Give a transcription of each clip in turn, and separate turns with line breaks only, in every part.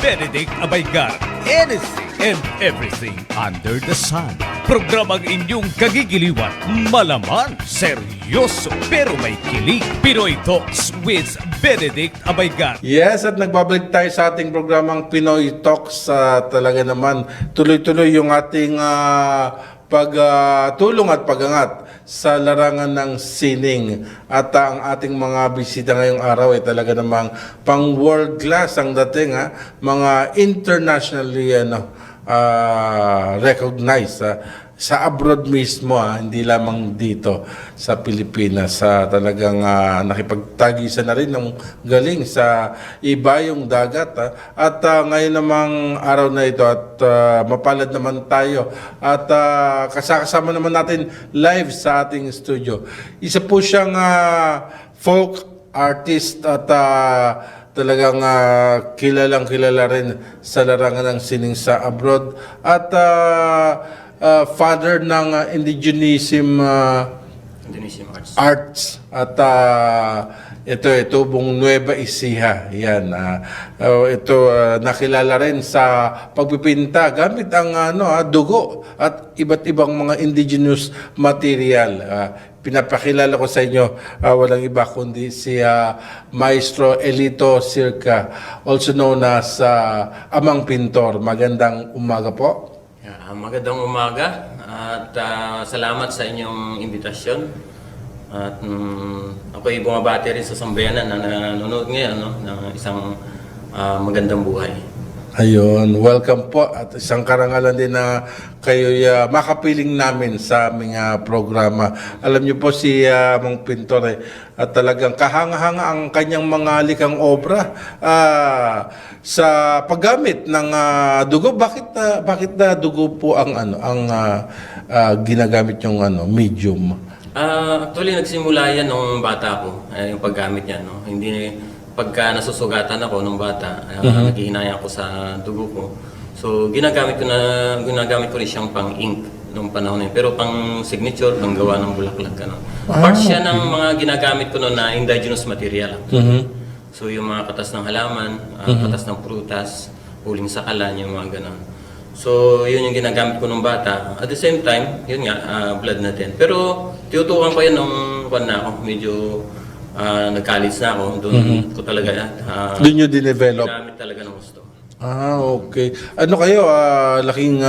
Benedict Abaygar. Anything and everything under the sun. Programang inyong kagigiliwan, malaman, seryoso, pero may kilig. Pinoy Talks with Benedict Abaygar.
Yes, at nagbabalik tayo sa ating programang Pinoy Talks. Talaga naman, tuloy-tuloy yung ating pagtulong at pagangat sa larangan ng sining. At ang ating mga bisita ngayong araw ay talaga namang pang world class ang dating, mga internationally recognized sa abroad mismo, hindi lamang dito sa Pilipinas. Talagang nakipagtagisan na rin ng galing sa ibayong dagat. At ngayon namang araw na ito at mapalad naman tayo at kasama naman natin live sa ating studio. Isa po siyang folk artist at talagang kilalang kilala rin sa larangan ng sining sa abroad at father ng Indonesian arts at ito buong Nueva Ecija. Yan, ito nakilala rin sa pagpipinta gamit ang dugo at iba't ibang mga indigenous material. Pinapakilala ko sa inyo, walang iba kundi si Maestro Elito Circa, also known as Amang Pintor. Magandang umaga po.
Magandang umaga at salamat sa inyong imbitasyon. At ako ay bumabati rin sa sambayanan na nanonood ngayon ng isang magandang buhay.
Ayun, welcome po at isang karangalan din na kayo makapiling namin sa aming programa. Alam niyo po si Mang Pintor at talagang kahanga-hanga ang kanyang mga likang obra sa paggamit ng dugo. Bakit dugo po ang ginagamit yung medium?
Actually nagsimula yan nung bata ko, yung paggamit niya, no. Hindi pagka nasusugatan ako nung bata, naghihinayang ako sa dugo ko. So ginagamit ko rin siyang pang-ink nung panahon na yun. Pero pang signature, pang gawa ng bulaklak, ano. Part siya ng mga ginagamit ko noon na indigenous material. So yung mga katas ng halaman, katas ng prutas, uling sa kalan, yung mga ganon. So yun yung ginagamit ko nung bata. At the same time, yun nga, blood na din. Pero tinutukan ko yan nung medyo nag-college na ako, doon ko talaga
doon nyo dinevelop?
Ginamit talaga ng gusto.
Okay. Ano kayo, laking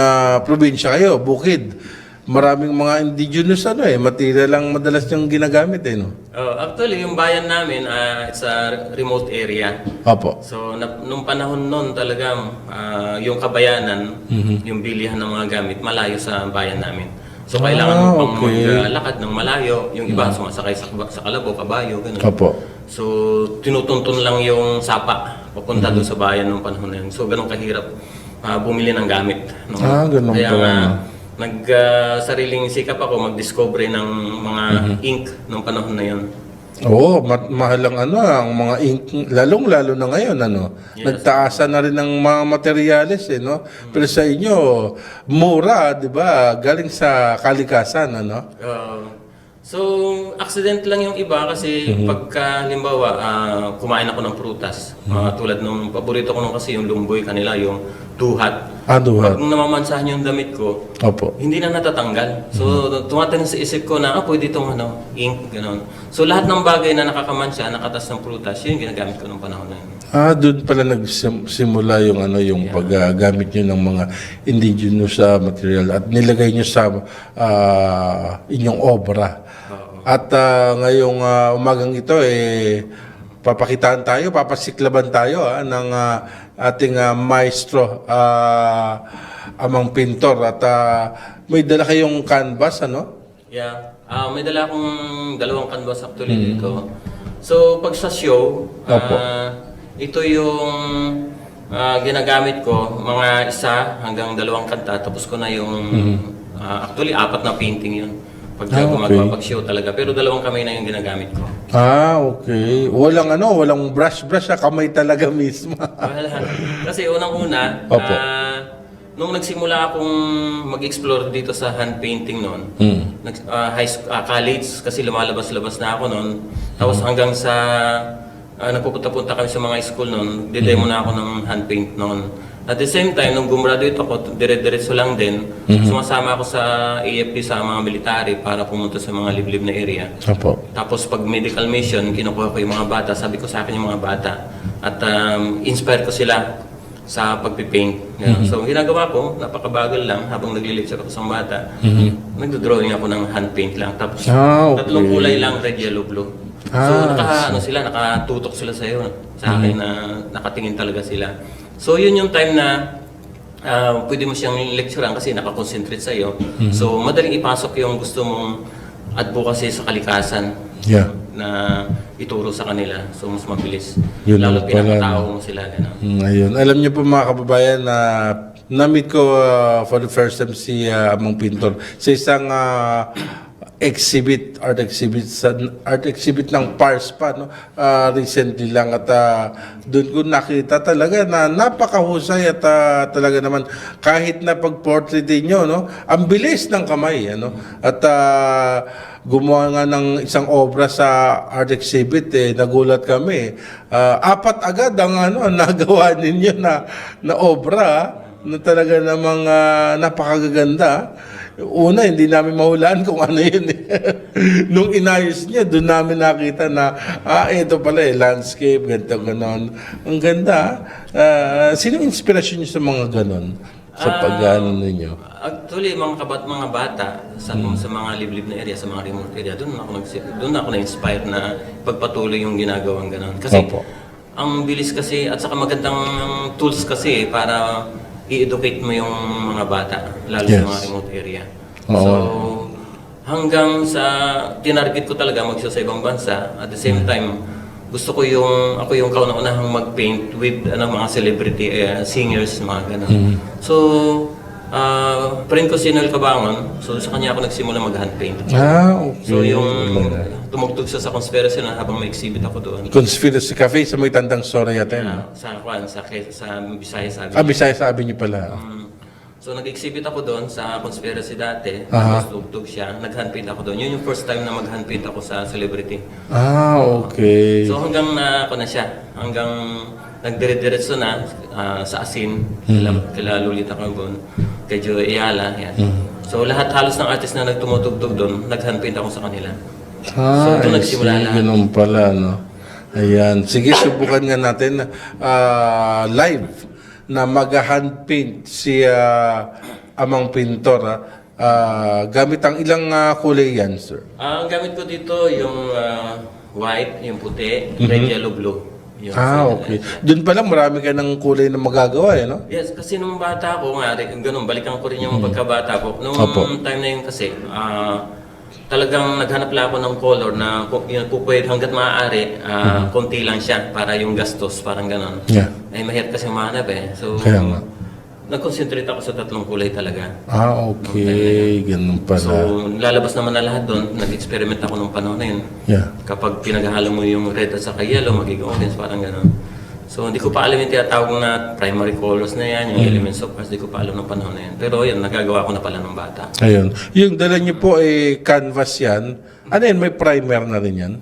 probinsya kayo, bukid. Maraming mga indigenous material lang madalas yung ginagamit no?
Actually, yung bayan namin, it's a remote area.
Opo.
So, nung panahon noon talaga, yung kabayanan, yung bilihan ng mga gamit, malayo sa bayan namin. So, kailangan mo pang maglakad ng malayo. Yung iba, sumasakay sa kalabaw, kabayo, gano'n.
Opo.
So, tinutuntun lang yung sapa papunta doon sa bayan nung panahon na yun. So, ganun kahirap bumili ng gamit. No?
Ganun
Kaya
pala.
Sariling sikap ako mag-discover ng mga ink nung panahon na yun.
Oo, mahal ang mga ink, lalong-lalo na ngayon,
Yes.
Nagtaasan na rin ng mga materyales, no? Pero sa inyo, mura, di ba? Galing sa kalikasan,
So, accident lang yung iba kasi pagka, halimbawa, kumain ako ng prutas. Tulad nung paborito ko nung kasi yung lumboy kanila, yung duhat.
Duhat.
Pag namamansahan yung damit ko,
Opo.
hindi na natatanggal. So, tumatanong sa isip ko na, pwede itong ink, gano'n. So, lahat ng bagay na nakakamansya, nakatas ng prutas, yun yung ginagamit ko nung panahon na yun.
Doon pala nagsimula yung paggamit nyo ng mga indigenous material at nilagay nyo sa inyong obra. At ngayong umagang ito, papakitaan tayo, papasiklaban tayo ng ating maestro, Amang Pintor. At may dala kayong canvas,
Yeah. May dala akong dalawang canvas actually dito. So, pag sa show, ito yung ginagamit ko, mga 1 hanggang 2 kanta, tapos ko na yung, actually 4 na painting yun. Pag gumagawa-pag-show talaga. Pero 2 kamay na yung ginagamit ko.
Okay. Walang brush, kamay talaga mismo.
Wala. Kasi unang-una,
Opo.
nung nagsimula akong mag-explore dito sa hand painting noon, college, kasi lumalabas-labas na ako noon. Tapos hanggang sa nagpupunta-punta kami sa mga school noon, didemo na ako ng hand paint noon. At the same time, nung gumraduate ako, dire-diretso lang din, sumasama ako sa AFP sa mga military para pumunta sa mga liblib na area.
Opo.
Tapos pag medical mission, kinukuha ko yung mga bata, sabi ko sa akin yung mga bata, at inspire ko sila sa pagpipaint. Ganun. So, ang ginagawa ko, napakabagal lang habang naglilecture ako sa mga bata. Nagdodrawing ako ng hand paint lang. Tapos, tatlong kulay lang, red, yellow, blue. So, nakatutok sila sa iyo, sa akin na nakatingin talaga sila. So, yun yung time na pwede mo siyang lecturean kasi nakakonsentrate sa iyo. So, madaling ipasok yung gusto mong advocacy sa kalikasan.
Yeah.
Na ituro sa kanila. So, mas mabilis.
Yun
Lalo
ang pala,
pinapatao mo sila. Gano'n.
Ayun. Alam niyo po mga kababayan na na-meet ko for the first time si Amang Pintor sa isang art exhibit ng Pars pa, no? Recently lang at doon ko nakita talaga na napakahusay at talaga naman kahit na pag-portrait niyo, no? Ang bilis ng kamay, ano? At gumawa nga ng isang obra sa art exhibit, nagulat kami. Apat agad ang nagawa ninyo na obra na talaga namang napakaganda. Una, hindi namin mahulaan kung ano yun. Nung inayos niya, doon namin nakita na, ito pala landscape, ganito, ganon. Ang ganda. Sino inspirasyon niyo sa mga ganon? Sa pag-ano ninyo?
Actually, mga bata sa mga liblib na area, sa mga remote area, doon ako na-inspire na pagpatuloy yung ginagawang ganon. Kasi,
Opo.
ang bilis kasi, at saka magandang tools kasi para i-educate mo yung mga bata, lalo sa mga remote area.
Oo.
So, hanggang sa tinarget ko talaga magsa sa ibang bansa, at the same time, gusto ko ako yung kauna-unahang mag-paint with mga celebrity singers, mga ganun. So, friend ko si Noel Cabangon, so sa kanya ako nagsimula mag-hand paint.
Okay.
So, yung tumugtog siya sa conspiracy na habang may exhibit ako doon.
Conspiracy Cafe sa may Tandang Soraya
Sa Visayas sabi.
Bisaya sabi niyo pala.
So nag-exhibit ako doon sa conspiracy dati, tapos tugtog siya, nag-handpaint ako doon. Yun yung first time na mag-handpaint ako sa celebrity.
Okay.
So hanggang ako na siya, hanggang nagdire-diretso na sa Asin, kila Lolita Carbon, kay Joe Ayala, yan. So lahat halos ng artist na nagtumutugtog doon, nag-handpaint ako sa kanila. So doon nagsimula lahat.
Ganun pala, no? Ayan. Sige, subukan nga natin live na mag-hand paint si Amang Pintor. Gamit ang ilang kulay yan, sir?
Ang gamit ko dito yung white, yung puti, red, yellow, blue. Yung
Okay. Doon pala marami ka ng kulay na magagawa, no?
Yes, kasi nung bata ko nga, ganun, balikan ko rin yung pagkabata ko. Nung time na yun kasi, talagang naghanap lang ako ng color na pupwede hanggat maaari, konti lang siya para yung gastos, parang ganun.
Yeah.
Ay mahirap kasi mahanap eh. So,
Kaya nga.
nag-concentrate ako sa tatlong kulay talaga.
Okay. Ganun pala.
So, lalabas naman na lahat doon. Nag-experiment ako nung panahon na yun.
Yeah.
Kapag pinaghalo mo yung red at saka yellow, magiging orange, parang gano'n. So, hindi ko pa alam yung tinatawag na primary colors na yan, yung elements of colors, hindi ko pa alam ng panahon na yan. Pero yun, nagagawa ko na pala ng bata.
Ayun. Yung dala niyo po ay canvas yan. Ano yan? May primer na rin yan?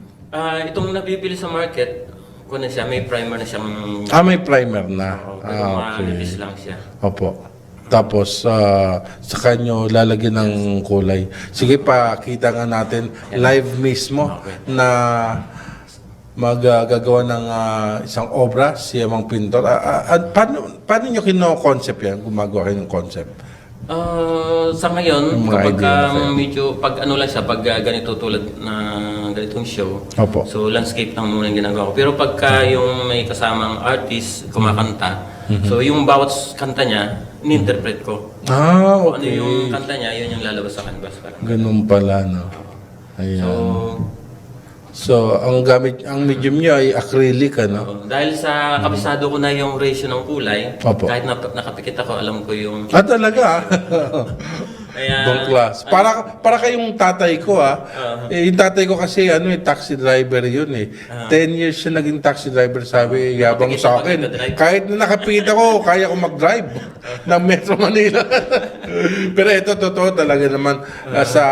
Itong nabibili sa market, kung na siya, may primer na siyang...
May primer na.
Pero manipis lang siya.
Opo. Tapos, sa kanyo lalagyan ng kulay. Sige pa, kita nga natin live mismo na magagawa ng isang obra si Amang Pintor. Paano nyo kino-concept yan? Gumagawa kayo ng concept?
Sa ngayon,
Yung mga
kapag
idea na kayo.
medyo, pag ano lang siya, pag ganito tulad na ganitong show,
Opo.
so landscape lang muna yung ginagawa ko. Pero pagka yung may kasamang artist, kumakanta, so yung bawat kanta niya, in-interpret ko. Kung ano
Okay.
yung kanta niya, yun yung lalabas sa canvas.
Ganun pala, no? Ayan.
So,
So, ang medium nyo ay acrylic, ano?
dahil sa kabisado ko na yung ratio ng kulay,
Opo.
kahit nakapikit ako, alam ko yung...
Talaga?
Kaya,
Ibang class. Para kayong tatay ko, yung tatay ko kasi, taxi driver yun, 10 years siya naging taxi driver, sabi, yabang sa akin. Kahit na nakapikit ako, kaya ko mag-drive ng Metro Manila. Pero ito, totoo talaga naman, sa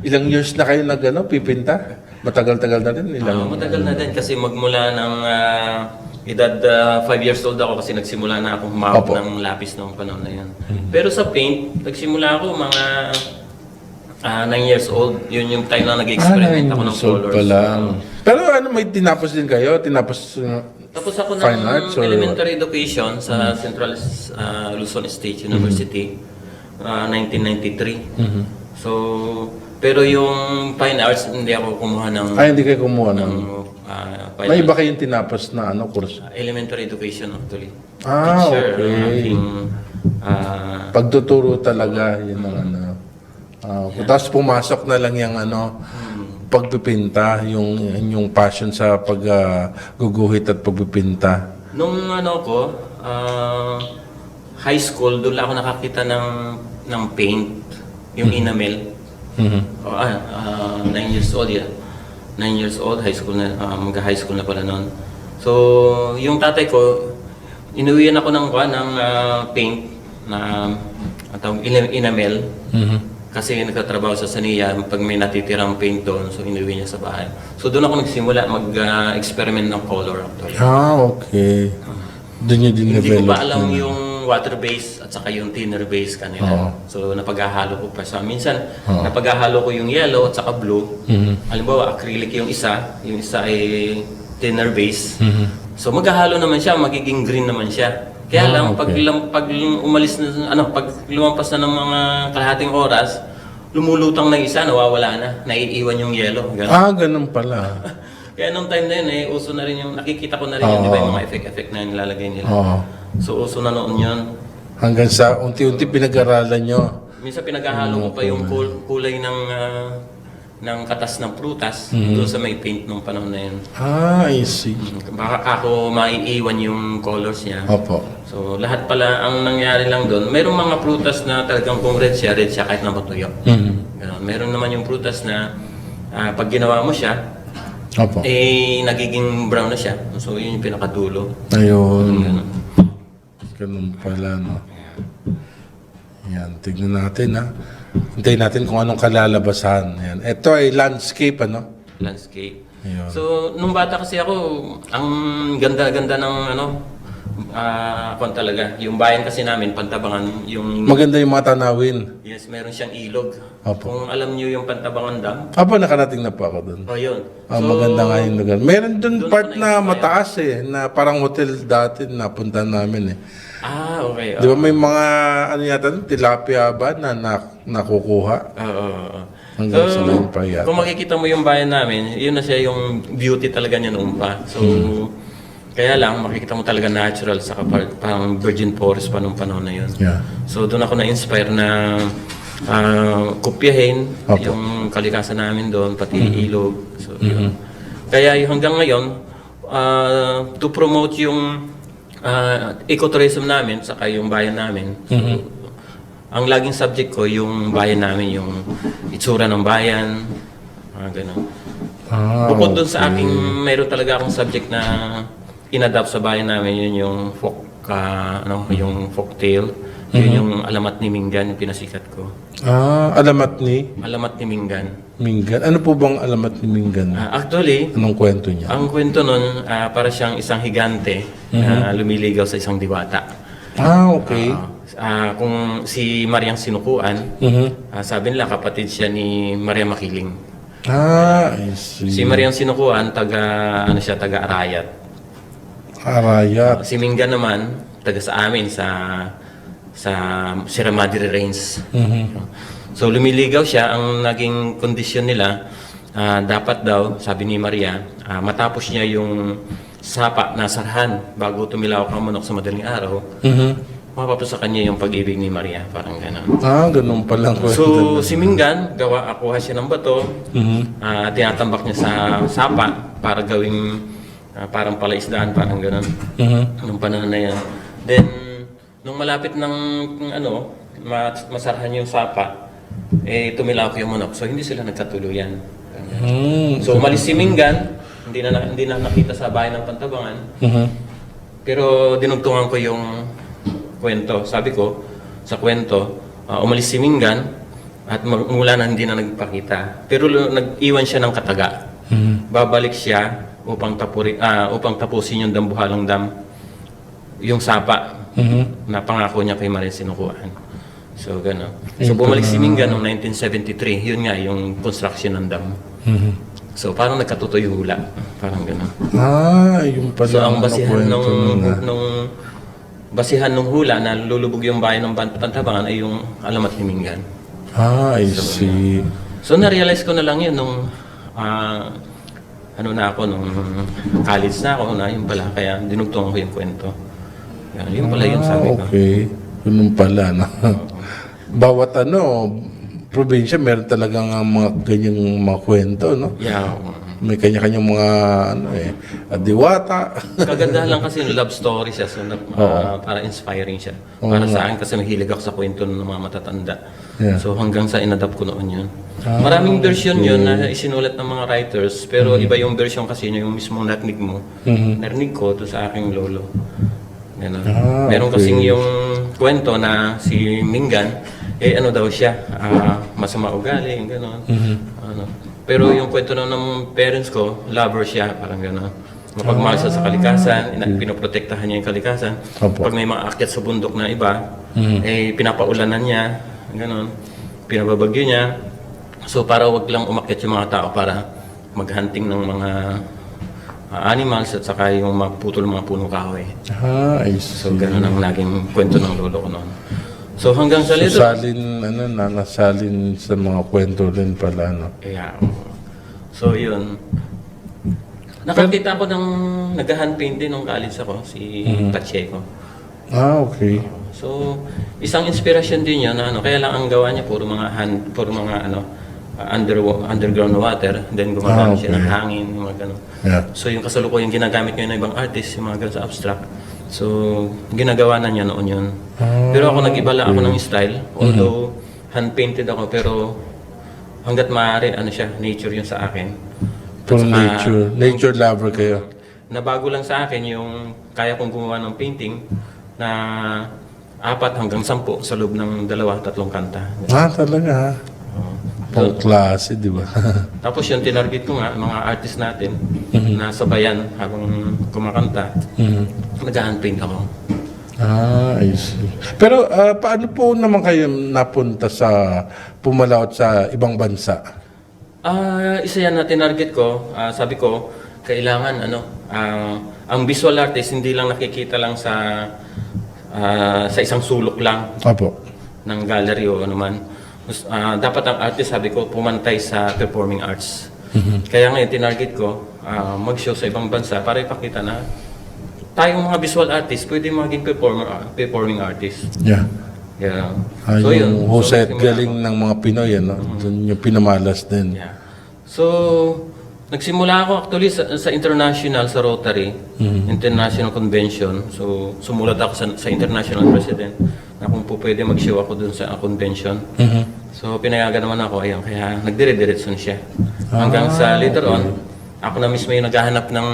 ilang years na kayo pipinta? Matagal-tagal na rin ilang...
Matagal na din kasi magmula ng edad 5 years old ako kasi nagsimula na akong humawak
Opo.
ng lapis noong panahon na yun. Pero sa paint, nagsimula ako mga 9 years old. Yun yung time na nag-experiment ako ng colors.
Pa lang. Pero ano, may tinapos din kayo? Tinapos...
Tapos ako
Fine
ng
arts or
elementary education sa Central Luzon State University 1993. So, pero yung fine arts hindi ako kumuha ng
Ay, hindi kayo kumuha ng...
fine
May iba
arts.
kayong tinapos na ano, course?
Elementary education actually.
Ah,
Teacher,
okay.
ang aking,
Pagtuturo talaga, yun ang ano. Tapos pumasok na lang yung ano, pagpipinta, yung passion sa pagguguhit at pagpipinta.
nung ano ko, high school, doon lang ako nakakita ng paint, yung enamel. 9 years old yan. 9 years old, high school na, mag-high school na pala noon. So, yung tatay ko, inuwian ako ng paint na enamel. Kasi nagtatrabaho sa Sania, pag may natitirang paint doon, so inuwi niya sa bahay. So doon ako nagsimula mag-experiment ng color actually.
Okay. Doon nyo din
Hindi ko
develop.
pa alam yung water base at saka yung thinner base kanila. So napaghahalo ko pa. So minsan napaghahalo ko yung yellow at saka blue. Halimbawa acrylic yung isa ay thinner base. So maghahalo naman siya, magiging green naman siya. Kaya lang pag umalis na pag lumampas na ng mga kalahating oras, lumulutang na isa, nawawala na, naiiwan yung yellow. Ganun.
Ganun pala.
Kaya nung time na yun, uso na rin yung, nakikita ko na rin yun, di ba, yung mga effect na nilalagay nila. So, uso na noon yun.
Hanggang sa unti-unti pinag-aralan nyo.
Minsan pinaghahalo ko pa yung kulay ng katas ng prutas doon sa may paint nung panahon na yun.
I see.
Baka ako maiiwan yung colors niya.
Opo.
So, lahat pala, ang nangyari lang doon, mayroong mga prutas na talagang kung red siya kahit na matuyo. Ganon. Meron naman yung prutas na pag ginawa mo siya,
Opo.
nagiging brown na siya. So, yun yung pinakadulo.
Ayun.
Ganon.
Ganun pala, no? Yan, tignan natin, ha? Hintayin natin kung anong kalalabasan. Yan. Ito ay landscape, ano?
Landscape.
Ayun.
So, nung bata kasi ako, ang ganda-ganda ng talaga. Yung bayan kasi namin, Pantabangan, yung...
Maganda yung mga tanawin.
Yes, meron siyang ilog.
Opo.
Kung alam niyo yung Pantabangan Dam,
Nakarating na po ako doon.
yun.
Maganda nga yung lugar. Meron doon
doon
part
ako
na
na-inspire.
mataas na parang hotel dati napunta namin
okay.
Di ba may mga ano yata, tilapia ba na nakukuha?
Oo.
Hanggang sa ngayon pa yata.
Kung makikita mo yung bayan namin, yun na siya yung beauty talaga niya noon pa. So, kaya lang, makikita mo talaga natural, saka parang virgin forest pa nung panahon na yun.
Yeah.
So, doon ako na-inspire na kopyahin
Opo.
yung kalikasan namin doon, pati ilog. So, yun. Kaya yung hanggang ngayon, to promote yung ecotourism namin, saka yung bayan namin. So, ang laging subject ko, yung bayan namin, yung itsura ng bayan, gano'n. Bukod doon sa aking, mayroon talaga akong subject na inadapt sa bayan namin, yun yung yung folktale, yun yung Alamat ni Mingan, yung pinasikat ko.
Alamat ni
Alamat ni Mingan.
Mingan. Ano po bang alamat ni Mingan?
Actually,
Anong kwento niya?
ang kwento nun, para siyang isang higante na lumiligaw sa isang diwata.
Okay.
Kung si Mariang Sinukuan, sabi nila kapatid siya ni Maria Makiling.
I see.
Si Mariang Sinukuan, taga Arayat.
Arayat.
Si Mingan naman, taga sa amin sa Sierra Madre Range. So lumiligaw siya, ang naging kondisyon nila, dapat daw, sabi ni Maria, matapos niya yung sapa na sarhan bago tumilaw ang manok sa madaling araw, mapapos sa kanya yung pag-ibig ni Maria, parang gano'n.
Ganun palang kwento.
So si Mingan, kuha siya ng bato, tinatambak niya sa sapa para gawing parang palaisdaan, parang gano'n. Nung panahon na yan. Then, nung malapit ng masarhan yung sapa, tumilaw yung manok. So hindi sila nagkatuluyan. So umalis si Mingan, hindi na nakita sa bayan ng Pantabangan. Pero dinugtungan ko yung kwento. Sabi ko, sa kwento, umalis si Mingan at mula na hindi na nagpakita. Pero nag-iwan siya ng kataga. babalik siya upang tapusin yung Dambuhalang Dam, yung sapa na pangako niya kay Marin Sinukuan. So, gano'n. So, bumalik si Mingan noong 1973. Yun nga, yung construction ng dam. So, parang nagkatutoy hula. Parang gano'n.
Yung pala.
So, ang basihan
kwento nun,
basihan ng hula na lulubog yung bayan ng Pantabangan ay yung alamat ni Mingan.
I see.
So, na-realize ko na lang yun nung nung college na ako na yun pala. Kaya dinugtong ko yung kwento. Yun pala yun sabi ko.
Okay. Yun pala, no? Bawat probinsya, meron talagang mga ganyang mga kwento, no?
Yeah.
May kanya-kanyang mga, diwata.
Kagandahan lang kasi yung love story siya. So, para inspiring siya. Para sa akin kasi mahilig ako sa kwento ng mga matatanda.
Yeah.
So hanggang sa inadapt ko noon yun. Maraming version yun na isinulat ng mga writers. Pero iba yung version kasi yun, yung mismong narinig mo. Narinig ko to sa aking lolo. Ganun. Meron kasing yung kwento na si Mingan, daw siya, masama ugali, gano'n. Pero yung kwento ng parents ko, lover siya, parang gano'n. Mapagmahal siya sa kalikasan, pinoprotektahan niya yung kalikasan.
Opo.
Pag may mga akyat sa bundok na iba, pinapaulanan niya, gano'n. Pinababagyo niya. So para wag lang umakyat yung mga tao para maghunting ng mga animals at saka yung magputol ng mga punong kahoy.
I see.
So gano'n ang naging kwento ng lolo ko noon. So hanggang sa later...
nasalin sa mga kwento rin pala, no?
Yeah. So yun. Nakakita ko ng nag-hand paint din nung college ako, si Pacheco.
Okay.
So isang inspirasyon din yun na kaya lang ang gawa niya puro mga underground water, then gumagamit siya ng hangin, mga gano'n.
Yeah.
So yung kasalukuyang ginagamit niya ng ibang artist, yung mga gano'n sa abstract. So ginagawa na niya noon yun. Pero ako nag-ibala ako ng style, although hand-painted ako, pero hanggat maaari, nature yun sa akin.
Full nature lover kayo.
Nabago lang sa akin yung kaya kong gumawa ng painting na 4 hanggang 10 sa loob ng 2-3 kanta.
Talaga, ha? Pang klase, di ba?
Tapos yung tinarget ko nga, mga artist natin na sabayan habang kumakanta, nag-hand-paint ako.
I see. Pero paano po naman kayo napunta pumalaot sa ibang bansa?
Isa yan na tinarget ko. Sabi ko, kailangan ang visual artist hindi lang nakikita lang sa isang sulok lang
Apo.
ng gallery o ano man. Dapat ang artist, sabi ko, pumantay sa performing arts. Kaya ngayon, tinarget ko mag-show sa ibang bansa para ipakita na tayong mga visual artist pwede maging performing artist.
Yeah.
Yeah.
Yung husay at galing ng mga Pinoy, Doon yung pinamalas din.
Yeah. So, nagsimula ako actually sa international, sa Rotary, International Convention. So, sumulat ako sa International President na kung po pwede mag-show ako dun sa convention. So, pinayagan naman ako, kaya nagdire-diretso siya. Hanggang sa later on, ako na mismo yung naghahanap ng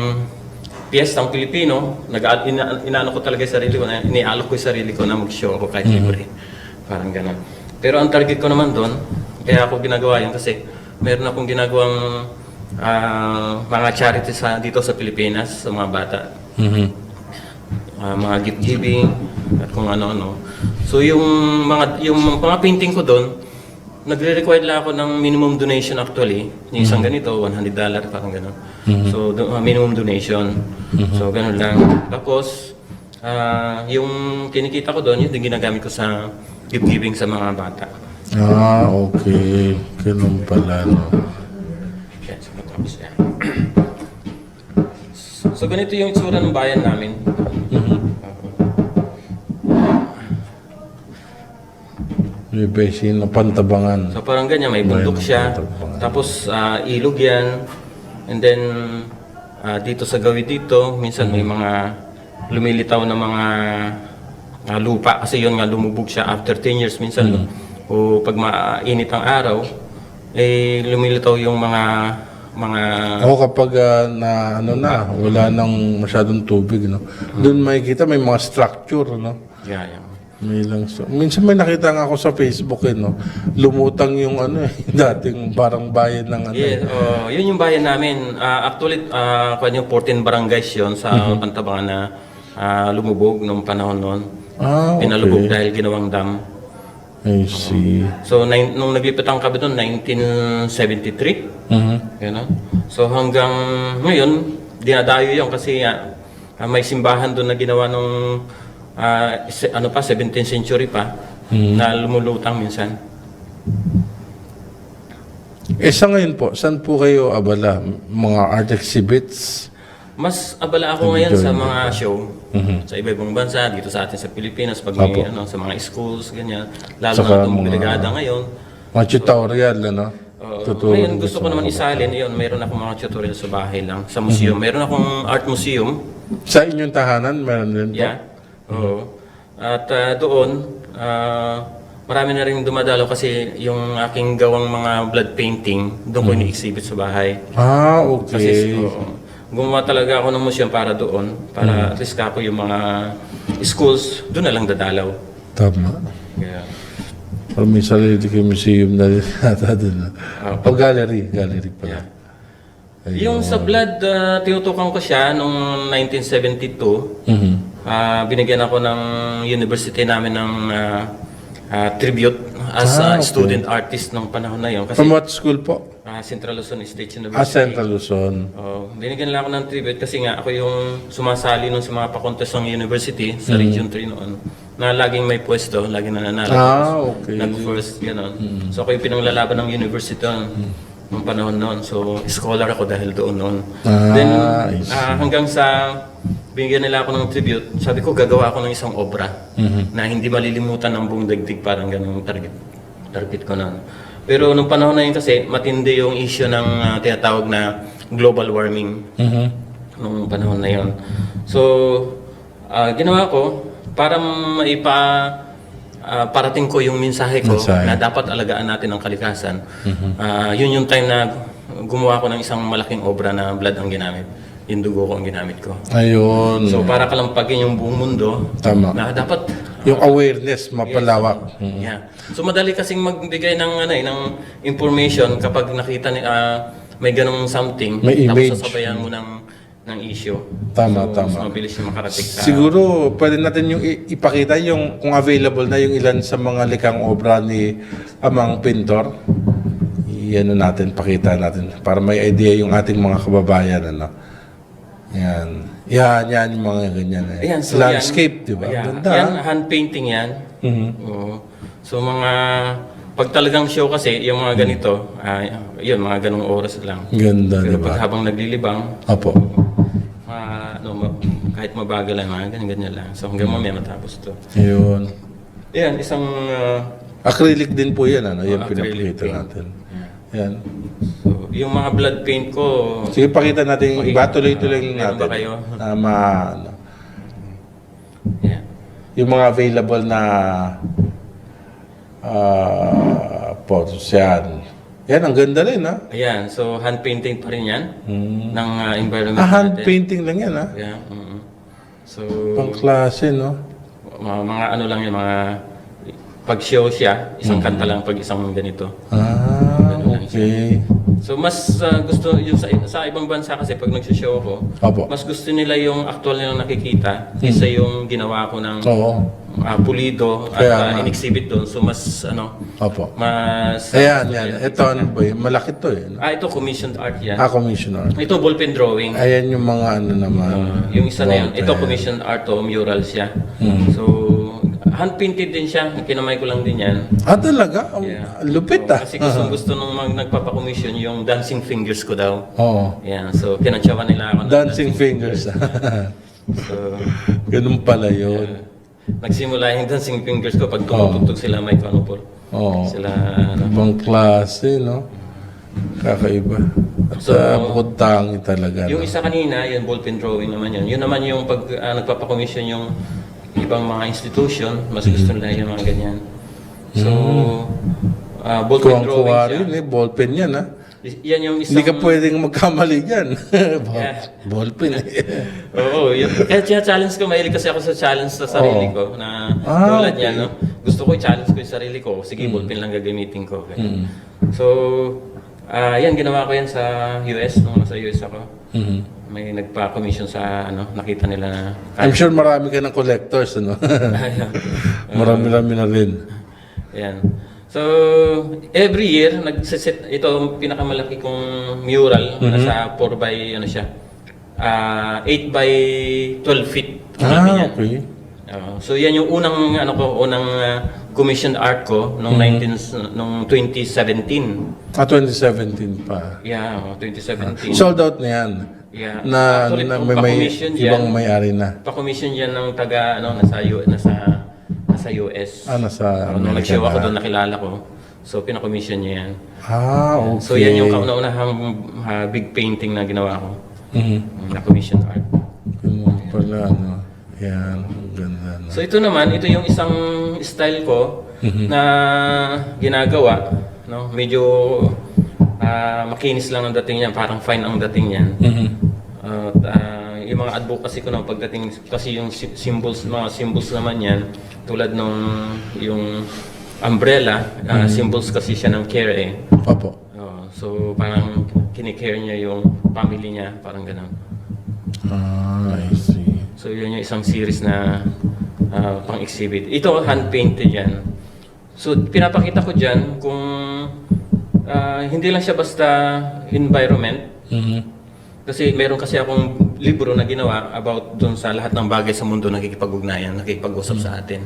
piyestang Pilipino, inaano ko talaga yung sarili ko, inialok ko yung sarili ko na mag-show ako kahit libre. Parang gano'n. Pero ang target ko naman doon, kaya ako ginagawa yun kasi meron akong ginagawang mga charities dito sa Pilipinas, sa mga bata. Mga gift giving, at kung ano-ano. So yung mga painting ko doon, nagre-require lang ako ng minimum donation actually. Yung isang ganito, $100, parang gano'n. So, minimum donation. So, gano'n lang. Tapos, yung kinikita ko doon, yun din ginagamit ko sa gift giving sa mga bata.
Okay. Ganun pala, no?
Yan, so, tapos yan. So, ganito yung itsura ng bayan namin.
May basin na Pantabangan.
So parang ganyan, may bundok siya, tapos ilog yan, and then dito sa gawid dito, minsan may mga lumilitaw na mga lupa, kasi yun nga lumubog siya after 10 years minsan, o pag mainit ang araw, lumilitaw yung mga
Ako kapag wala nang masyadong tubig, no? Doon makikita may mga structure, no?
yeah.
May lang minsan may nakita nga ako sa Facebook no. Lumutang yung dating parang bayan ng
Yes, yun yung bayan namin. Actually, yung 14 barangays yun sa Pantabangan na lumubog nung panahon noon.
Okay.
Pinalubog dahil ginawang dam.
I see.
So, nung naglipat ang kami doon, 1973. Yun, so, hanggang ngayon, dinadayo yun kasi may simbahan doon na ginawa nung 17th century pa na lumulutang minsan.
Sa ngayon po, saan po kayo abala? Mga art exhibits?
Mas abala ako ngayon sa mga show sa iba-ibang bansa, dito sa atin sa Pilipinas, pag may sa mga schools, ganyan. Lalo
Saka
na itong brigada ngayon.
Mga tutorial,
Ngayon gusto ko naman isalin, yun, mayroon akong mga tutorial sa bahay lang, sa museum. Meron akong art museum.
Sa inyong tahanan, meron din po?
Yeah. Oo. At doon, marami na rin dumadalo kasi yung aking gawang mga blood painting, doon ko ini-exhibit sa bahay.
Okay.
Kasi gumawa talaga ako ng museum para doon, para at least ako yung mga schools, doon na lang dadalaw.
Tama.
Yeah.
Parang may sarili kayo museum na rin nata doon. Gallery pala.
Yung sa blood, tinutukan ko siya noong 1972. Binigyan ako ng university namin ng tribute as a student artist nung panahon na yun. Kasi,
From what school po?
Central Luzon State University.
Central Luzon.
Binigyan lang ako ng tribute kasi nga ako yung sumasali nun sa mga pa-contest ng university sa Region 3 noon. Na laging may pwesto, laging nananalo.
Okay.
Nag-first, gano'n. So ako yung pinanglalaban ng university nung panahon noon. So scholar ako dahil doon noon. Then hanggang sa binigyan nila ako ng tribute, sabi ko gagawa ako ng isang obra na hindi malilimutan ng buong daigdig, parang ganun target ko noon. Pero nung panahon na yun kasi, matindi yung issue ng tinatawag na global warming nung panahon na yun. So, ginawa ko para parating ko yung mensahe ko na dapat alagaan natin ang kalikasan. Yun yung time na gumawa ko ng isang malaking obra na blood ang ginamit. Yung dugo ko ang ginamit ko.
Ayun.
So, para kalampagin yung buong mundo,
Tama.
na dapat
Yung awareness, mapalawak.
Yeah. So madali kasing magbigay ng information kapag nakita ni may ganung something,
May image.
tapos sasabayan mo ng issue.
Tama.
Mas mabilis yung makarating sa...
Siguro, pwede natin yung ipakita yung kung available na yung ilan sa mga likhang obra ni Amang Pintor. Pakita natin para may idea yung ating mga kababayan. Yan yung mga ganyan.
Ayan, so
landscape, di ba?
Yeah.
Ganda.
Yan, hand painting yan. Oo. So pag talagang show kasi, yung mga ganito, yun, mga ganong oras lang.
Ganda,
Pero
di ba?
pag habang naglilibang,
Apo.
kahit mabagal lang, mga ganyan lang. So hanggang mamaya matapos to.
Ayun.
Yan, isang...
Acrylic din po yan, yung
acrylic
pinapakita
paint.
natin. Yan.
So, yung mga blood paint ko...
Sige, pakita natin yung iba. Tuloy-tuloy
meron
natin.
ba kayo? Yeah.
Yung mga available na photos yan. Yan, ang ganda rin, ha?
Ayan, so hand painting pa rin yan ng environment
Hand
natin.
painting lang yan, ha?
Yeah, So,
Pang klase, no?
mga ano lang yung mga... Pag show siya, isang kanta lang pag isang ganito.
Okay.
So mas gusto yung sa ibang bansa kasi pag nagsishow ako,
Opo.
mas gusto nila yung actual nilang nakikita kaysa yung ginawa ko ng
Oo.
pulido
Kaya
at
nga.
in-exhibit doon. So mas
Opo.
mas
Ayan, yan. Ito, ano ba yun? Malaki to, eh. No?
ito commissioned art yan.
Commissioner.
Ito ballpen drawing.
Ayan yung mga ano naman.
Yung isa na yun, ito
Ballpen.
commissioned art o mural siya. So hand painted din siya, kinamay ko lang din yan.
Talaga? Ang lupit, ah.
Kasi gusto nung nagpapa-commission yung dancing fingers ko daw.
Oo.
Yan, so kinantsawan nila ako ng
Dancing fingers.
So,
Ganun pala yun.
nagsimula yung dancing fingers ko pag tumutugtog sila may kanupol.
Oo.
Sila,
Ibang klase, no? Kakaiba. At
So,
bukod tangi talaga.
yung
no?
isa kanina, yung ballpen drawing naman yun. Yun naman yung pag nagpapa-commission yung ibang mga institution, mas gusto nila yung mga ganyan. So, ballpen drawing
Kuwang-kuwa
siya.
rin, ballpen yan, ha?
Yan yung isang...
Hindi ka pwedeng magkamali dyan. Ballpen eh.
Oo, yun. Kaya challenge ko, mahilig kasi ako sa challenge sa sarili ko na tulad
okay.
niya, no? Gusto ko i-challenge ko yung sarili ko. Sige, ballpen lang gagamitin ko. Ganyan. So, yan, ginawa ko yan sa US, nung nasa US ako. May nagpa-commission sa, nakita nila na...
I'm sure marami ka ng collectors, ano? Marami-rami na rin.
Yan. So, every year, nagsiset, ito ang pinakamalaki kong mural, nasa 4 by, 8 by 12 feet. Yan.
Okay.
So, yan yung unang, commissioned art ko nung 2017.
2017 pa.
Yeah, 2017.
Sold out na yan.
Yeah.
Na,
Actually,
na
kung
may
pa-commission
ibang
yan,
may-ari na.
Pa-commission yan ng taga, nasa US.
Nasa
Nung
Amerika
nag-show ako
na.
doon, nakilala ko. So, pina-commission niya yan.
Okay.
So, yan yung kauna-unahang big painting na ginawa ko. Na commission art.
Ganun pala, ano. Yan, ang ganda. No?
So, ito naman, ito yung isang style ko na ginagawa. No? Medyo makinis lang ang dating niyan. Parang fine ang dating niyan. Yung mga advocacy ko na pagdating, kasi yung mga symbols naman yan, tulad nung yung umbrella, symbols kasi siya ng care eh.
Opo.
So parang kinikare niya yung family niya, parang gano'n.
I see.
So yun yung isang series na pang-exhibit. Ito, hand-painted yan. So pinapakita ko dyan kung hindi lang siya basta environment. Kasi meron kasi akong libro na ginawa about doon sa lahat ng bagay sa mundo nakikipag-ugnayan, nakikipag-usap sa atin.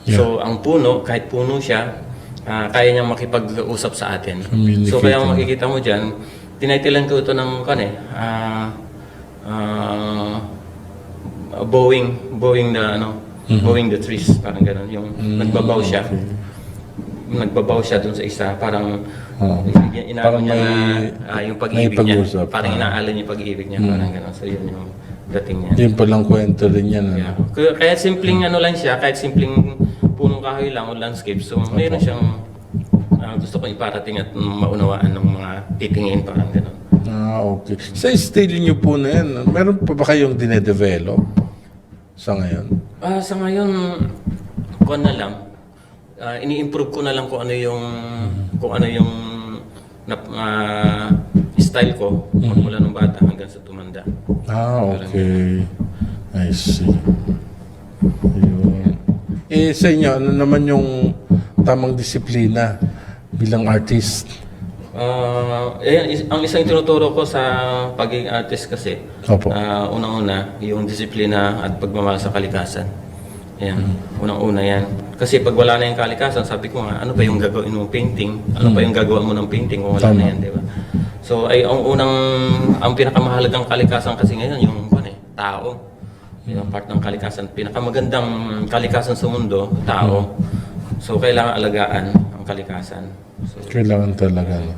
So, ang puno, kahit puno siya, kaya niyang makipag-usap sa atin. So, kaya makikita mo dyan, tinitilan ko ito ng bowing the trees, parang gano'n. Yung nagbabaw siya. Nagbabaw siya doon sa isa, parang inaano niya na yung pag-ibig niya. Parang inaalala niya yung pag-ibig niya, parang gano'n. So, yun yung dating niya.
Yun palang kwento rin yan.
Yeah. Kahit simpleng lang siya, kahit simpleng punong kahoy lang o landscape, so mayroon siyang gusto ko iparating at maunawaan ng mga titingin, parang gano'n.
Okay. Sa stage niyo po na yan, meron pa ba kayong dinedevelop sa ngayon?
Sa ngayon, kuha na lang. Ini-improve ko na lang kung ano yung style ko mula nung bata hanggang sa tumanda.
Okay. I see. Ayun. Sa inyo, ano naman yung tamang disiplina bilang artist?
Ang isang tinuturo ko sa pagiging artist kasi,
Opo.
unang-una, yung disiplina at pagmamahal sa kalikasan. Yan. Unang-una yan. Kasi pag wala na yung kalikasan, sabi ko nga, ano ba yung gagawin mong painting? Ano pa yung gagawa mo ng painting kung wala na yan, di ba? So, ang pinakamahalagang kalikasan kasi ngayon, yung tao. Yung part ng kalikasan. Pinakamagandang kalikasan sa mundo, tao. So, kailangan alagaan ang kalikasan. So,
Kailangan talaga. No?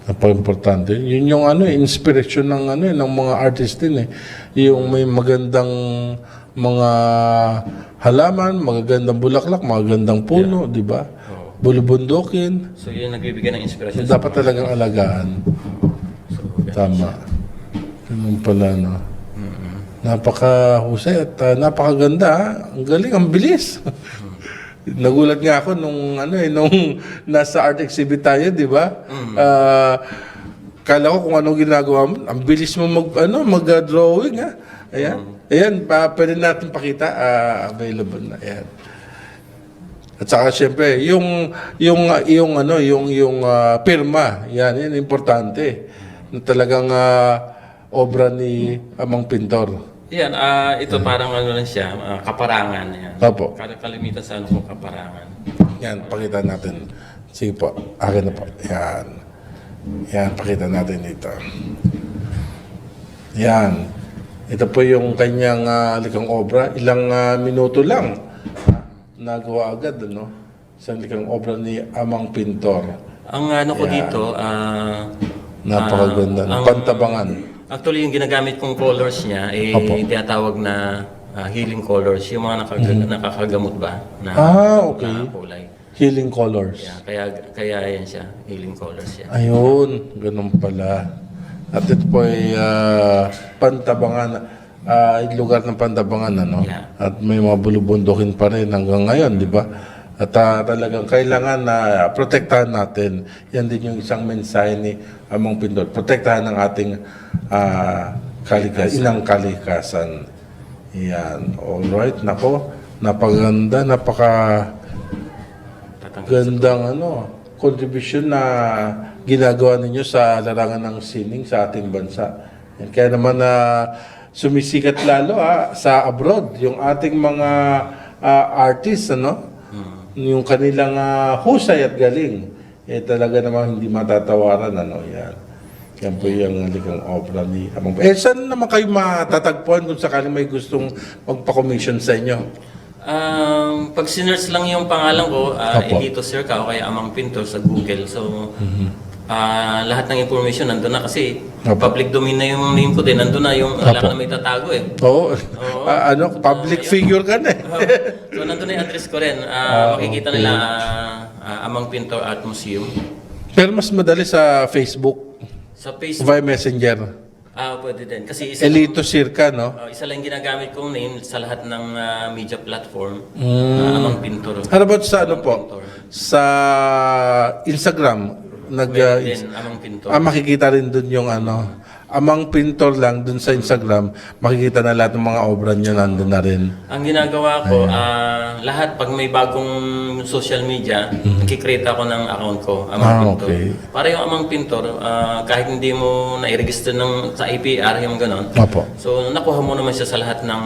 Napaka-importante. Yun yung inspiration ng mga artist din eh. Yung may magandang mga halaman, magagandang bulaklak, magagandang puno, di ba? Bulubundukin.
So, yun nagbibigay ng inspirasyon.
Dapat talagang alagaan.
So,
Tama. Ganun pala, no? Napakahusay at napakaganda. Ha? Ang galing, ang bilis. Nagulat nga ako nung nasa art exhibit tayo, di ba? Kala ko kung anong ginagawa mo. Ang bilis mo mag-drawing, ha? Ayan, pwede natin pakita. Available na. Ayan. At saka syempre, yung pirma, yan importante. Na talagang obra ni Amang Pintor.
Yan, ito parang lang siya, kaparangan. Yan.
Opo.
Kalimitan sa kung kaparangan.
Yan, pakita natin. Sige po, akin na po. Yan. Yan, pakita natin dito. Yan. Ito po yung kanyang likang obra. Ilang minuto lang. Nagawa agad, Isang likang obra ni Amang Pintor.
Ang ko dito,
Napakaganda. Pantabangan.
Actually, yung ginagamit kong colors niya, tinatawag na healing colors. Yung mga nakakagamot ba na
Okay.
kulay.
Healing Colors.
Kaya yan siya, Healing Colors siya.
Ayun, ganun pala. At ito po ay Pantabangan, lugar ng Pantabangan, ano?
Yeah.
At may mga bulubundukin pa rin hanggang ngayon, di ba? At talagang kailangan na protektahan natin. Yan din yung isang mensahe ni Amang Pintor. Protektahan ng ating inang kalikasan. Yan. Alright, nako. Napaganda, gandang contribution na ginagawa ninyo sa larangan ng sining sa ating bansa. Yan. Kaya naman sumisikat lalo sa abroad yung ating mga artists, yung kanilang husay at galing. Talaga namang hindi matatawaran, yan. Yan po yung likang opera ni Amang. Saan naman kayo matatagpuan kung sakaling may gustong magpa-commission sa inyo?
Pag sinerch lang yung pangalan ko,
Opo.
Elito Sirca o kaya Amang Pintor sa Google. So, lahat ng information nandun na kasi
Opo.
public domain na yung name ko din. Nandun na yung wala ka na may tatago eh.
Oo.
Oo.
Public figure ka na eh.
So, nandun na yung address ko rin. Makikita
okay.
nila Amang Pintor Art Museum.
Pero mas madali sa Facebook,
Sa Facebook,
via Messenger.
pwede din. Kasi
Elito Sirca, no?
isa lang ginagamit kong name sa lahat ng media platform.
Mm.
Amang Pintor.
How about sa
Amang
po?
Pintor.
Sa Instagram,
Meron din, Amang Pintor.
makikita rin dun yung Amang Pintor lang dun sa Instagram, makikita na lahat ng mga obra niyo nandun na rin.
Ang ginagawa ko, lahat pag may bagong social media, nakikreate ako ng account ko, Amang Pintor.
Okay.
Para yung Amang Pintor, kahit hindi mo na-register sa APR, yung ganon.
Opo.
So, nakuha mo naman siya sa lahat ng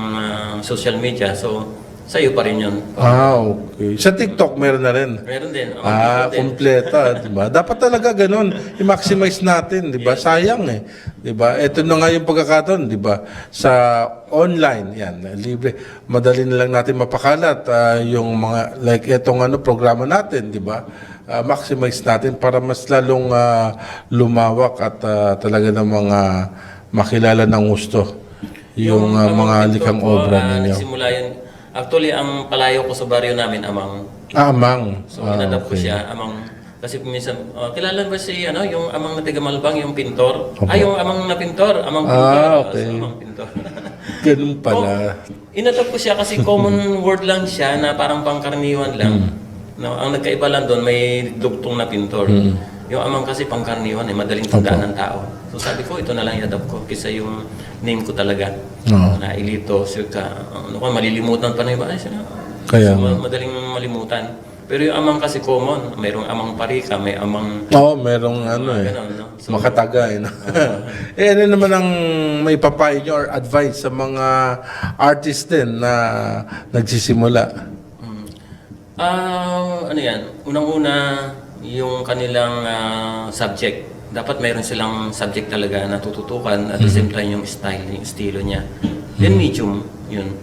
social media. So, sa'yo pa rin yun.
Okay. Sa TikTok, meron na rin.
Meron din. Amang Pintor din.
Kompleta, di ba? Dapat talaga ganun, i-maximize natin, di ba? Sayang eh. Di ba? Ito na nga yung pagkakataon, di ba? Sa online, yan, libre. Madali na lang natin mapakalat yung mga, like itong programa natin, di ba? Maximize natin para mas lalong lumawak at talaga ng mga makilala ng gusto yung
Amang
mga
Pintor
likhang
ko,
obra ninyo.
Nagsimula yun. Actually, ang palayo ko sa baryo namin, Amang.
Amang.
So, inadapt ko siya, Amang. Kasi minsan, kilala ba si, yung Amang na Tigamalbang, yung pintor?
Opo.
Yung Amang na pintor, Amang Pintor.
Okay.
So, Amang Pintor.
Ganun pala.
Inadapt ko siya kasi common word lang siya na parang pangkaraniwan lang. No, ang nagkaiba lang doon, may dugtong na pintor. Yung Amang kasi pangkaraniwan, madaling tandaan ng tao. So sabi ko, ito na lang i-adapt ko kaysa yung name ko talaga.
Oo.
Na Elito, Sirca. Malilimutan pa na iba.
Kaya
So, madaling malimutan. Pero yung Amang kasi common. Mayroong Amang Parika, may Amang...
Merong
Ganon, no? So,
makatagay. No? Ano naman ang may papayo nyo or advice sa mga artist din na nagsisimula?
ano yan? Unang-una, yung kanilang subject. Dapat mayroon silang subject talaga na tututukan at the same time yung style, yung estilo niya. Then medium, yun.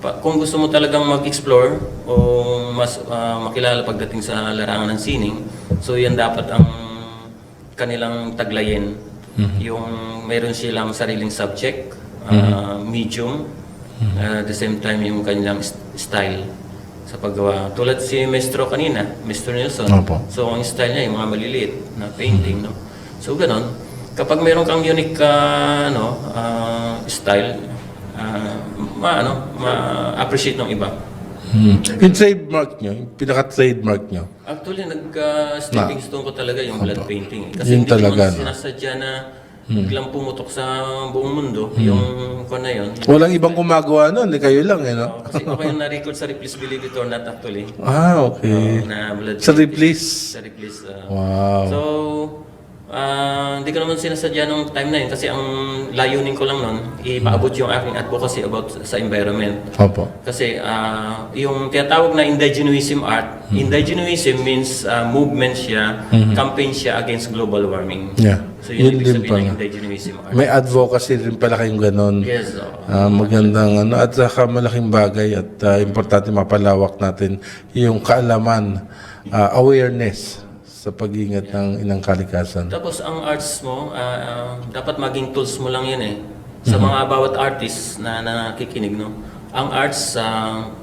Kung gusto mo talagang mag-explore o mas makilala pagdating sa larangan ng sining, so yan dapat ang kanilang taglayin. Yung mayroon silang sariling subject, medium, at the same time yung kanilang style sa paggawa. Tulad si Maestro kanina, Mr. Nelson.
Opo.
So, ang style niya, yung mga maliliit na painting, no? So, ganon. Kapag meron kang unique style, ma-appreciate ng iba.
Yung trademark nyo, yung pinaka-trademark nyo.
Actually, stepping stone ko talaga yung blood painting.
Yun
Kasi hindi
talaga,
naman
no?
sinasadya na biglang pumutok sa buong mundo, yung na yun.
Walang ibang gumagawa nun, kayo lang, no?
Kasi ako yung na-record sa Ripley's Believe It or Not actually.
Okay.
Na blood
Sa
painting.
Ripley's?
Sa Ripley's.
Wow.
So, hindi ko naman sinasadya nung time na yun kasi ang layunin ko lang nun, ipaabot yung aking advocacy about sa environment.
Opo.
Kasi yung tinatawag na indigenism art, indigenism means movement siya, campaign siya against global warming.
Yeah.
So yun
Yun
ibig
din
sabihin ng
pala.
indigenism art.
May advocacy rin pala kayong ganun.
Yes.
Magandang at saka malaking bagay at importante mapalawak natin yung kaalaman, awareness sa pag-ingat ng inang kalikasan.
Tapos ang arts mo, dapat maging tools mo lang yan eh. Sa mga bawat artist na nakikinig, no? ang arts,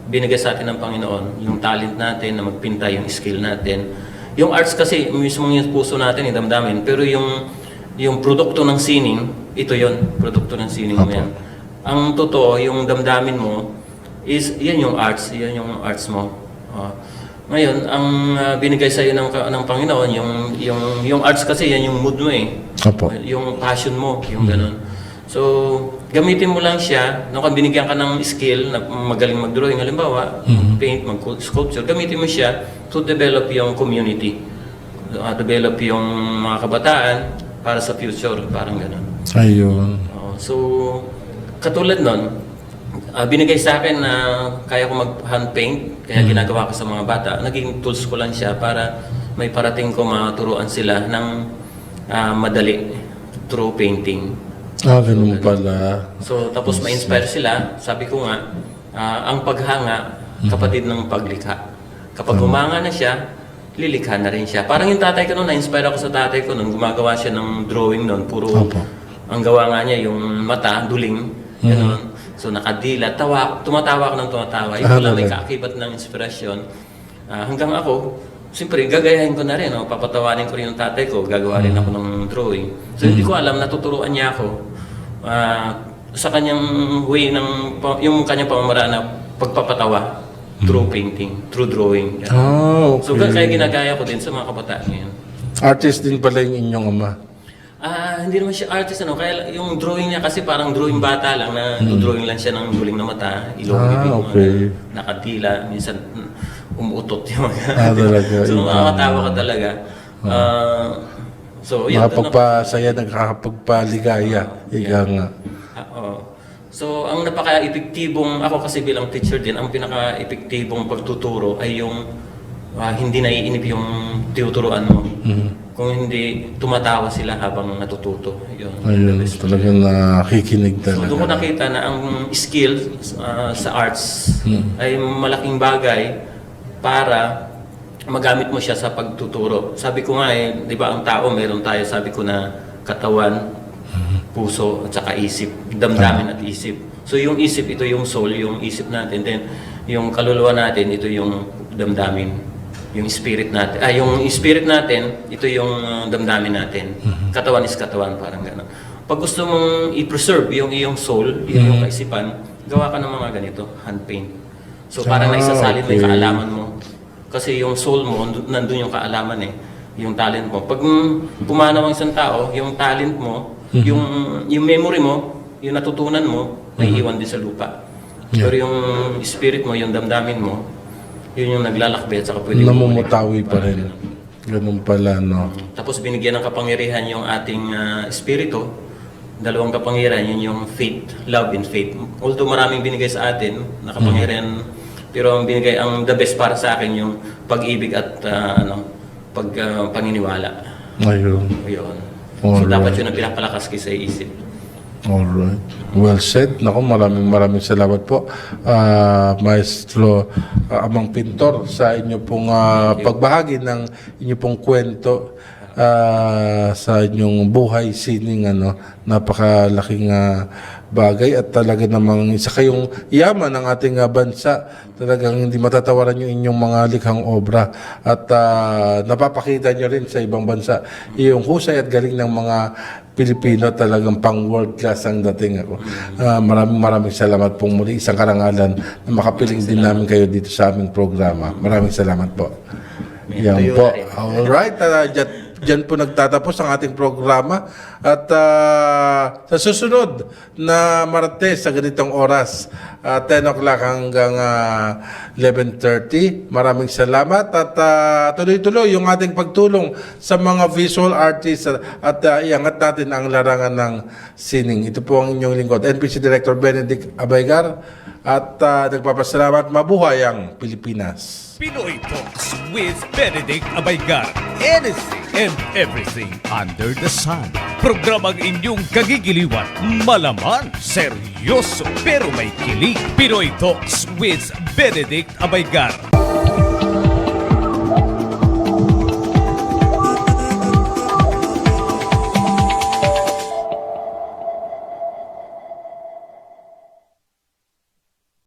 binigay sa atin ng Panginoon, yung talent natin na magpinta, yung skill natin. Yung arts kasi, mismo yung puso natin, yung damdamin. Pero yung produkto ng sining, ito yon, produkto ng sining mo yan. Ang totoo, yung damdamin mo, yan yung arts mo. Ngayon, ang binigay sa iyo ng Panginoon, yung arts kasi, yan yung mood mo eh.
Opo.
Yung passion mo, yung ganun. So, gamitin mo lang siya, nung binigyan ka ng skill na magaling mag-drawing, halimbawa, paint, mag-sculpture, gamitin mo siya to develop yung community, develop yung mga kabataan para sa future, parang ganun.
Ayun.
So, katulad nun, binigay sa akin na kaya ko mag-hand paint, kaya ginagawa ko sa mga bata, naging tools ko lang siya para may parating ko maturuan sila ng madali through painting.
Ganun pala.
So, tapos ma-inspire sila. Sabi ko nga, ang paghanga, kapatid ng paglikha. Kapag humanga na siya, lilikha na rin siya. Parang yung tatay ko noon, na-inspire ako sa tatay ko noon, gumagawa siya ng drawing noon, puro, ang gawa nga niya, yung mata, duling, gano'n. So, nakadila, tumatawa ako ng tumatawa. Ito lang may kaakibat ng inspirasyon. Hanggang ako, siyempre, gagayahin ko na rin. Papatawanin ko rin yung tatay ko. Gagawa rin ako ng drawing. So, hindi ko alam, natuturuan niya ako sa kanyang way, yung kanyang pamamaraan na pagpapatawa through painting, through drawing.
Okay.
So, kaya ginagaya ko din sa mga kabataan ngayon.
Artist din pala yung inyong ama.
Hindi naman siya artist, kaya yung drawing niya kasi parang drawing bata lang, na drawing lang siya ng duling na mata, ilong, bibig,
okay.
nakadila, minsan umuutot yung
Talaga.
so, makakatawa ka talaga. So, yun.
Nakapagpasaya, nakakapagpaligaya. Ika nga.
So, ang napaka-epektibong, ako kasi bilang teacher din, ang pinaka-epektibong pagtuturo ay yung hindi naiinip yung tinuturuan mo. Kung hindi, tumatawa sila habang natututo. Yun.
Ayun, talagang nakikinig talaga.
So, doon ko nakita na ang skill sa arts ay malaking bagay para magamit mo siya sa pagtuturo. Sabi ko nga di ba ang tao, meron tayo, sabi ko na katawan, puso, at saka isip, damdamin at isip. So yung isip, ito yung soul, yung isip natin. Then yung kaluluwa natin, ito yung damdamin. Yung spirit natin, yung spirit natin, ito yung damdamin natin. Katawan is katawan, parang gano'n. Pag gusto mong i-preserve yung iyong soul, yung kaisipan, gawa ka ng mga ganito, hand paint. So parang naisasalin mo yung kaalaman mo. Kasi yung soul mo, nandun yung kaalaman yung talent mo. Pag pumanaw ang isang tao, yung talent mo, yung memory mo, yung natutunan mo, naiiwan din sa lupa. Pero yung spirit mo, yung damdamin mo, yun yung naglalakbay at saka pwede
namumutawi pa rin. Ganun pala, no?
Tapos binigyan ng kapangyarihan yung ating espiritu. Dalawang kapangyarihan, yun yung faith, love and faith. Although maraming binigay sa atin na kapangyarihan, pero ang binigay, ang the best para sa akin, yung pag-ibig at paniniwala.
Ayun.
Yun. So dapat yun ang pinapalakas kayo sa isip.
Alright. Well said. Naku, maraming salamat po, Maestro Amang Pintor, sa inyo pong pagbahagi ng inyo pong kwento sa inyong buhay sining, napakalaking bagay at talaga namang isa kayong yaman ng ating bansa. Talagang hindi matatawaran yung inyong mga likhang obra at napapakita nyo rin sa ibang bansa yung husay at galing ng mga Pilipino. Talagang pang world class ang dating ako. Maraming salamat pong muli. Isang karangalan na makapiling din namin kayo dito sa aming programa. Maraming salamat po. Yan po. Alright. Diyan po nagtatapos ang ating programa at sa susunod na Martes sa ganitong oras, 10 o'clock hanggang 11:30. Maraming salamat at tuloy-tuloy yung ating pagtulong sa mga visual artists at iangat natin ang larangan ng sining. Ito po ang inyong lingkod, NPC Director Benedict Abaygar, at nagpapasalamat. Mabuhay ang Pilipinas.
Pinoy Talks with Benedict Abaygar. Anything and everything under the sun. Programang inyong kagigiliwan, malaman, seryoso, pero may kilig. Pinoy Talks with Benedict Abaygar.